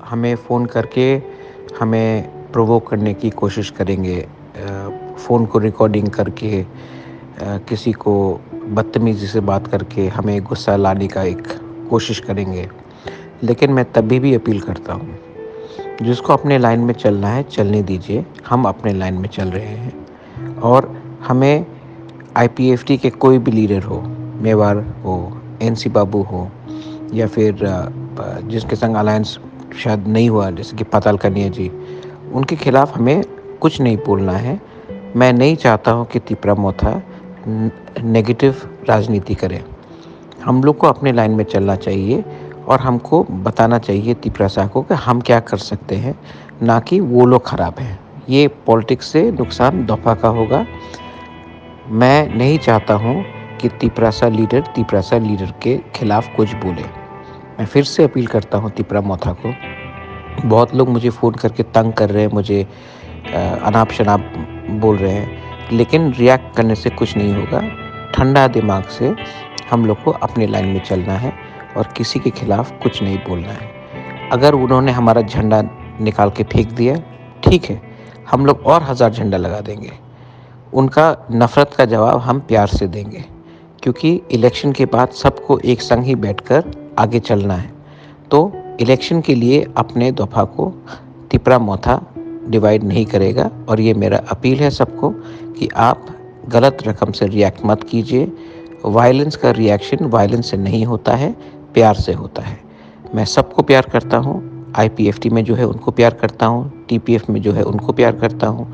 हमें फ़ोन करके हमें प्रोवोक करने की कोशिश करेंगे। फ़ोन को रिकॉर्डिंग करके किसी को बदतमीज़ी से बात करके हमें गुस्सा लाने का एक कोशिश करेंगे। लेकिन मैं तभी भी अपील करता हूँ, जिसको अपने लाइन में चलना है चलने दीजिए, हम अपने लाइन में चल रहे हैं। और हमें आईपीएफटी के कोई भी लीडर हो, मेवाड़ हो, एनसी बाबू हो या फिर जिसके संग अलायंस शायद नहीं हुआ, जैसे कि पाताल कन्या जी, उनके खिलाफ हमें कुछ नहीं बोलना है। मैं नहीं चाहता हूँ कि तिपरा मोथा नेगेटिव राजनीति करे। हम लोग को अपने लाइन में चलना चाहिए और हमको बताना चाहिए तिपरा शाह को कि हम क्या कर सकते हैं, ना कि वो लोग खराब हैं। ये पॉलिटिक्स से नुकसान दोफा का होगा। मैं नहीं चाहता हूँ कि तिपरासा लीडर के खिलाफ कुछ बोले। मैं फिर से अपील करता हूँ तिपरा मोथा को। बहुत लोग मुझे फ़ोन करके तंग कर रहे हैं, मुझे अनाप-शनाप बोल रहे हैं, लेकिन रिएक्ट करने से कुछ नहीं होगा। ठंडा दिमाग से हम लोग को अपने लाइन में चलना है और किसी के खिलाफ कुछ नहीं बोलना है। अगर उन्होंने हमारा झंडा निकाल के फेंक दिया, ठीक है, हम लोग और 1000 झंडा लगा देंगे। उनका नफ़रत का जवाब हम प्यार से देंगे, क्योंकि इलेक्शन के बाद सबको एक संग ही बैठकर आगे चलना है। तो इलेक्शन के लिए अपने दफ़ा को तिपरा मोथा डिवाइड नहीं करेगा। और ये मेरा अपील है सबको कि आप गलत रकम से रिएक्ट मत कीजिए। वायलेंस का रिएक्शन वायलेंस से नहीं होता है, प्यार से होता है। मैं सबको प्यार करता हूँ। आईपीएफटी में जो है उनको प्यार करता हूँ, टीपीएफ में जो है उनको प्यार करता हूँ,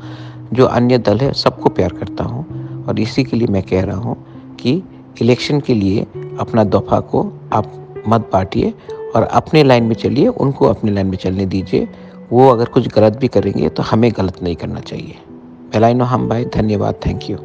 जो अन्य दल है सबको प्यार करता हूँ। और इसी के लिए मैं कह रहा हूँ कि इलेक्शन के लिए अपना दफ़ा को आप मत बाँटिए और अपने लाइन में चलिए, उनको अपने लाइन में चलने दीजिए। वो अगर कुछ गलत भी करेंगे तो हमें गलत नहीं करना चाहिए। भलाई नो हम भाई, धन्यवाद, थैंक यू।